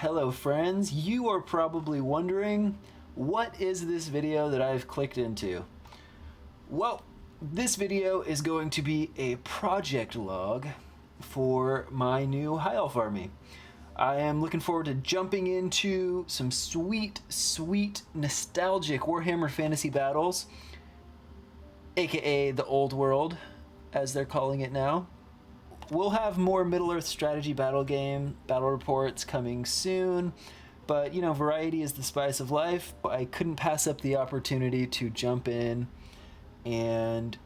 Hello friends, you are probably wondering, what is this video that I've clicked into? Well, this video is going to be a project log for my new High Elf army. I am looking forward to jumping into some sweet, nostalgic Warhammer Fantasy battles, aka the old world, as they're calling it now. We'll have more Middle-earth strategy battle reports coming soon, but you know, variety is the spice of life. I couldn't pass up the opportunity to jump in and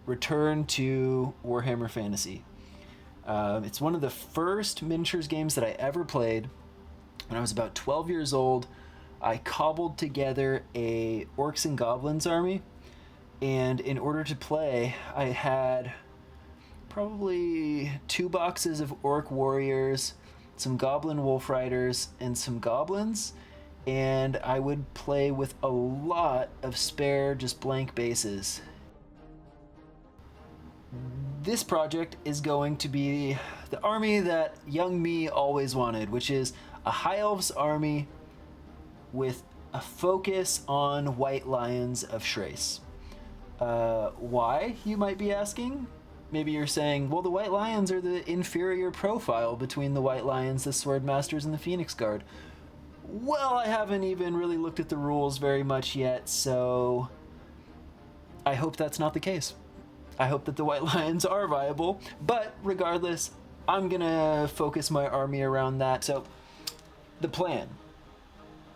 return to Warhammer Fantasy. It's one of the first miniatures games that I ever played. When I was about 12 years old, I cobbled together a Orcs and Goblins army, and in order to play, I had probably 2 boxes of Orc Warriors, some Goblin Wolf Riders, and some Goblins, and I would play with a lot of spare, just blank bases. This project is going to be the army that young me always wanted, which is a High Elves army with a focus on White Lions of Schrace. Why, you might be asking? Maybe you're saying, well, the White Lions are the inferior profile between the White Lions, the Swordmasters, and the Phoenix Guard. Well, I haven't even really looked at the rules very much yet, so I hope that's not the case. I hope that the White Lions are viable, but regardless, I'm gonna focus my army around that. So, the plan.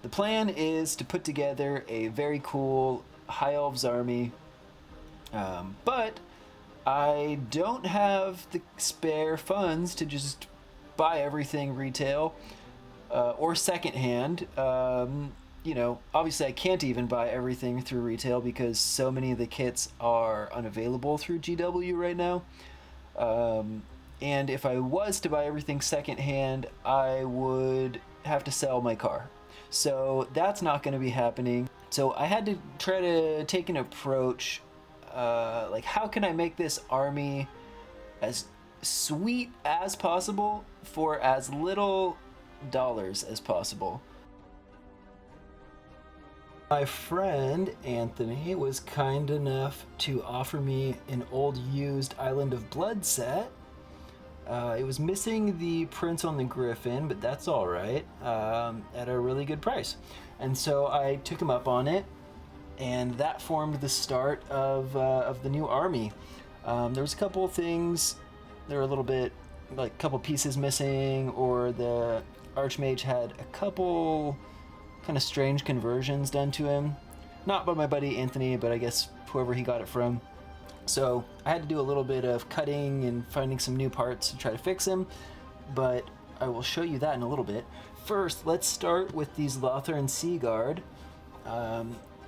The plan is to put together a very cool High Elves army, but I don't have the spare funds to just buy everything retail or secondhand. You know, obviously I can't even buy everything through retail because so many of the kits are unavailable through GW right now. And if I was to buy everything secondhand, I would have to sell my car. So that's not going to be happening. So I had to try to take an approach like, how can I make this army as sweet as possible for as little dollars as possible? My friend Anthony was kind enough to offer me an old used Island of Blood set. It was missing the Prince on the Griffin, but that's alright, at a really good price. And so I took him up on it, and that formed the start of the new army. There was a couple of things, there were a little bit, like a couple pieces missing, or the Archmage had a couple kind of strange conversions done to him. Not by my buddy Anthony, but I guess whoever he got it from. So I had to do a little bit of cutting and finding some new parts to try to fix him, but I will show you that in a little bit. First, let's start with these Lothern Sea Guard.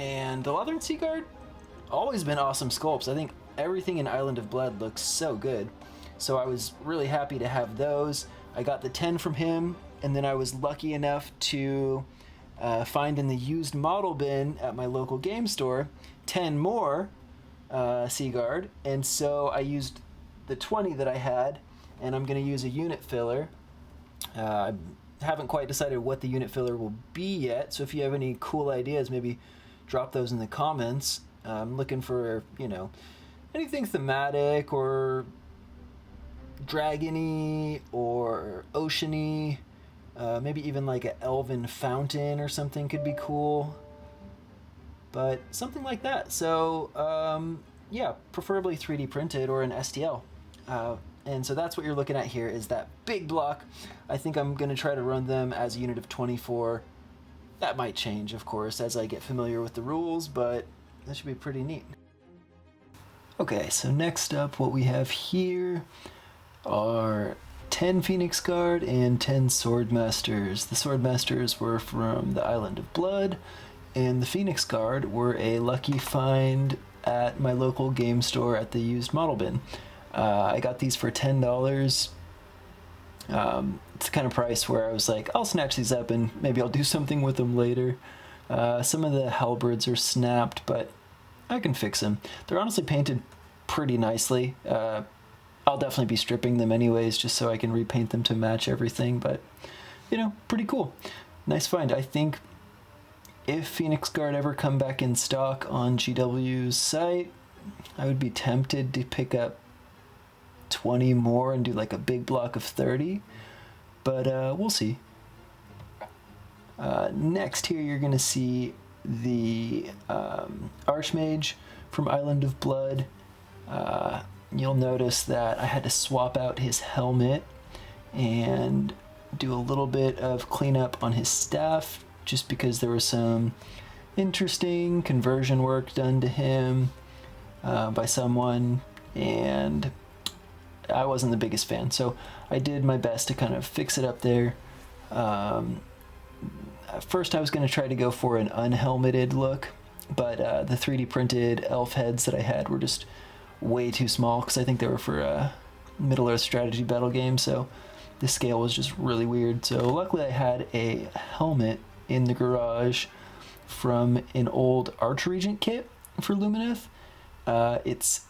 And the Lothern Sea Guard, always been awesome sculpts. I think everything in Island of Blood looks so good. So I was really happy to have those. I got the 10 from him, and then I was lucky enough to find in the used model bin at my local game store 10 more Sea Guard. And so I used the 20 that I had, and I'm going to use a unit filler. I haven't quite decided what the unit filler will be yet, so if you have any cool ideas, maybe drop those in the comments. I'm looking for, you know, anything thematic or dragony or oceany, maybe even like an elven fountain or something could be cool, but something like that. So yeah, preferably 3D printed or an STL. And so that's what you're looking at here, is that big block. I think I'm going to try to run them as a unit of 24. That might change, of course, as I get familiar with the rules, but that should be pretty neat. Okay, so next up, what we have here are 10 Phoenix Guard and 10 Swordmasters. The Swordmasters were from the Island of Blood, and the Phoenix Guard were a lucky find at my local game store at the used model bin. I got these for $10. It's the kind of price where I was like, I'll snatch these up and maybe I'll do something with them later. Some of the halberds are snapped, but I can fix them. They're honestly painted pretty nicely. I'll definitely be stripping them anyways, just so I can repaint them to match everything, but pretty cool. Nice find. I think if Phoenix Guard ever come back in stock on GW's site, I would be tempted to pick up 20 more and do like a big block of 30, but we'll see. Next here you're going to see the Archmage from Island of Blood. You'll notice that I had to swap out his helmet and do a little bit of cleanup on his staff just because there was some interesting conversion work done to him by someone, and I wasn't the biggest fan, so I did my best to kind of fix it up there. At first I was going to try to go for an unhelmeted look, but the 3D printed elf heads that I had were just way too small because I think they were for a Middle-earth strategy battle game, so the scale was just really weird. So luckily I had a helmet in the garage from an old Archregent kit for Lumineth. It's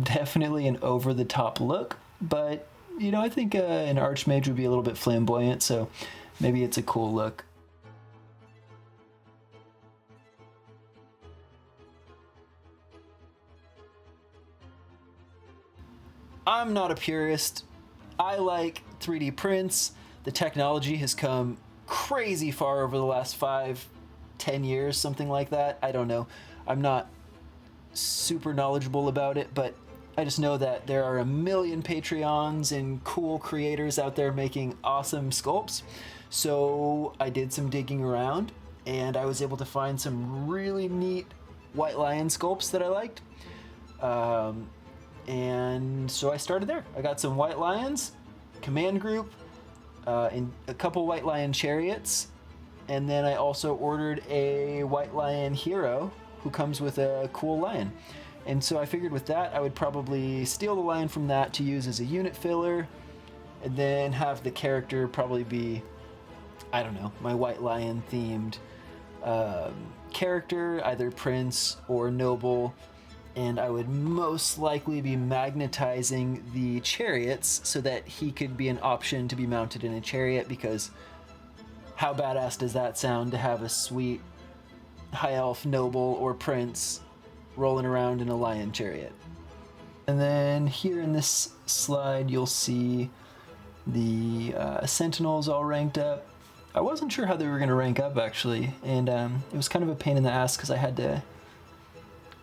definitely an over-the-top look, but I think an Archmage would be a little bit flamboyant, so maybe it's a cool look. I'm not a purist. I like 3D prints. The technology has come crazy far over the last 5-10 years, something like that. I don't know. I'm not super knowledgeable about it, but I just know that there are a million Patreons and cool creators out there making awesome sculpts. So I did some digging around and I was able to find some really neat White Lion sculpts that I liked. And so I started there. I got some White Lions, command group, and a couple White Lion chariots, and then I also ordered a White Lion hero who comes with a cool lion. And so I figured with that I would probably steal the lion from that to use as a unit filler, and then have the character probably be, I don't know, my White Lion-themed character, either prince or noble. And I would most likely be magnetizing the chariots so that he could be an option to be mounted in a chariot, because how badass does that sound to have a sweet high elf noble or prince rolling around in a lion chariot. And then here in this slide you'll see the sentinels all ranked up. I wasn't sure how they were going to rank up actually, and it was kind of a pain in the ass because I had to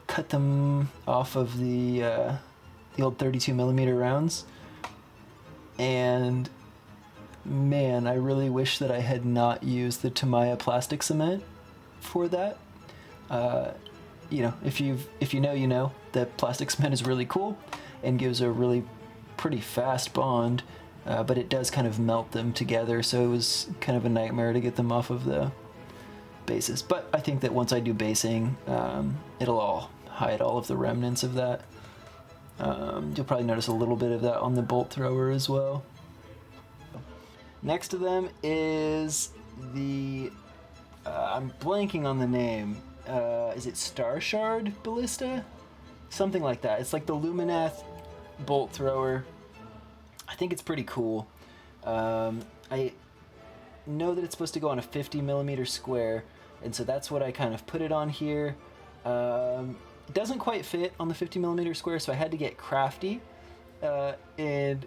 cut them off of the old 32mm rounds, and man, I really wish that I had not used the Tamiya plastic cement for that. If you know that plastic cement is really cool and gives a really pretty fast bond, but it does kind of melt them together, so it was kind of a nightmare to get them off of the bases. But I think that once I do basing, it'll all hide all of the remnants of that. You'll probably notice a little bit of that on the bolt thrower as well. Next to them is the I'm blanking on the name. Is it Star Shard Ballista? Something like that. It's like the Lumineth bolt thrower. I think it's pretty cool. I know that it's supposed to go on a 50mm square, and so that's what I kind of put it on here. It doesn't quite fit on the 50mm square, so I had to get crafty and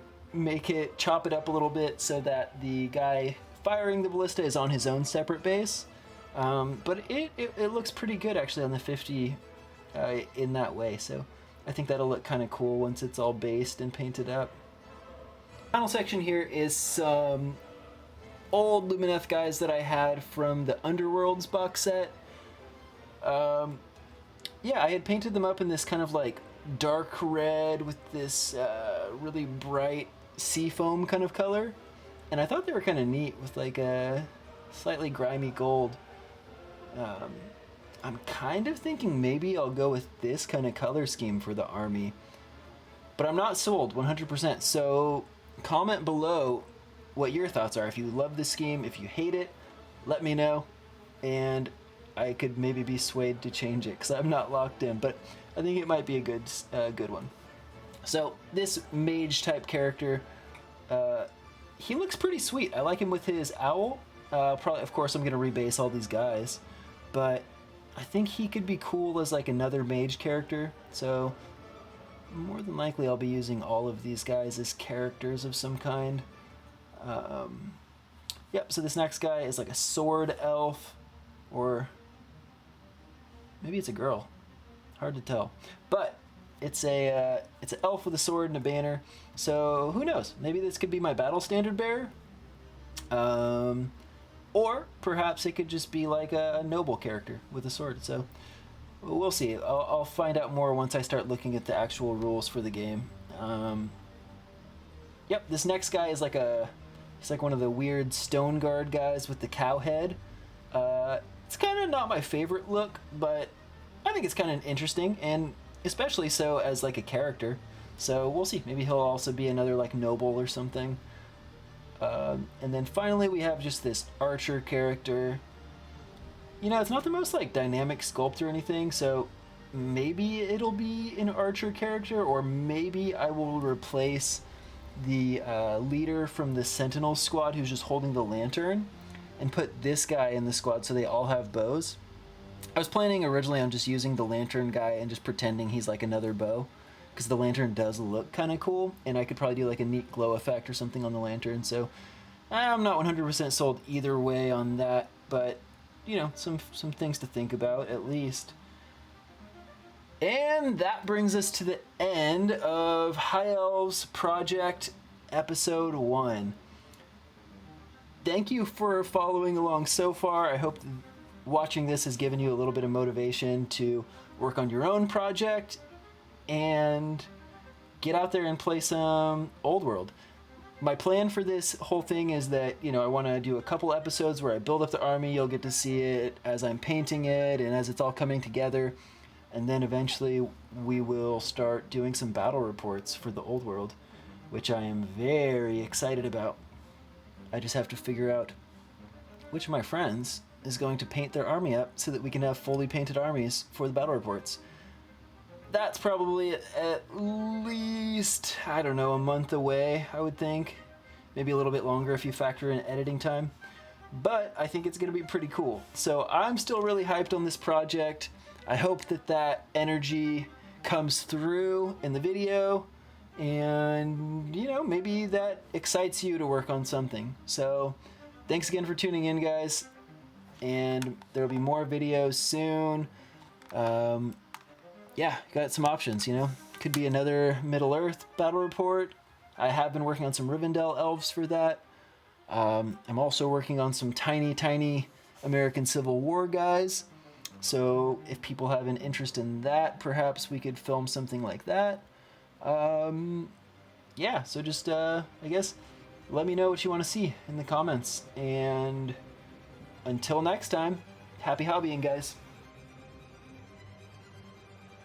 chop it up a little bit so that the guy firing the ballista is on his own separate base. But it looks pretty good actually on the 50 in that way, so I think that'll look kind of cool once it's all based and painted up. Final section here is some old Lumineth guys that I had from the Underworlds box set. Yeah, I had painted them up in this kind of like dark red with this really bright seafoam kind of color, and I thought they were kind of neat with like a slightly grimy gold. I'm kind of thinking maybe I'll go with this kind of color scheme for the army, but I'm not sold 100%. So comment below what your thoughts are. If you love this scheme, if you hate it, let me know, and I could maybe be swayed to change it because I'm not locked in, but I think it might be a good one. So this mage type character, he looks pretty sweet. I like him with his owl. Probably, of course, I'm gonna rebase all these guys, but I think he could be cool as like another mage character. So more than likely, I'll be using all of these guys as characters of some kind. Yep. So this next guy is like a sword elf, or maybe it's a girl. Hard to tell, but it's an elf with a sword and a banner. So who knows? Maybe this could be my battle standard bearer. Or perhaps it could just be like a noble character with a sword. So we'll see. I'll find out more once I start looking at the actual rules for the game. Yep, this next guy is he's like one of the weird stone guard guys with the cow head. It's kind of not my favorite look, but I think it's kind of interesting, and especially so as like a character. So we'll see. Maybe he'll also be another like noble or something. And then finally we have just this archer character. You know, it's not the most like dynamic sculpt or anything, so maybe it'll be an archer character, or maybe I will replace the leader from the Sentinel squad who's just holding the lantern and put this guy in the squad so they all have bows. I was planning originally on just using the lantern guy and just pretending he's like another bow, because the lantern does look kind of cool, and I could probably do like a neat glow effect or something on the lantern. So I'm not 100% sold either way on that, but you know, some things to think about at least. And that brings us to the end of High Elves Project Episode 1. Thank you for following along so far. I hope watching this has given you a little bit of motivation to work on your own project and get out there and play some Old World. My plan for this whole thing is that, you know, I want to do a couple episodes where I build up the army. You'll get to see it as I'm painting it and as it's all coming together. And then eventually we will start doing some battle reports for the Old World, which I am very excited about. I just have to figure out which of my friends is going to paint their army up so that we can have fully painted armies for the battle reports. That's probably at least, I don't know, a month away, I would think. Maybe a little bit longer if you factor in editing time. But I think it's going to be pretty cool. So I'm still really hyped on this project. I hope that energy comes through in the video, and, you know, maybe that excites you to work on something. So thanks again for tuning in, guys. And there'll be more videos soon. Yeah, got some options, you know. Could be another Middle-earth battle report. I have been working on some Rivendell elves for that. I'm also working on some tiny American Civil War guys. So if people have an interest in that, perhaps we could film something like that. Yeah, so just, I guess, let me know what you want to see in the comments. And until next time, happy hobbying, guys.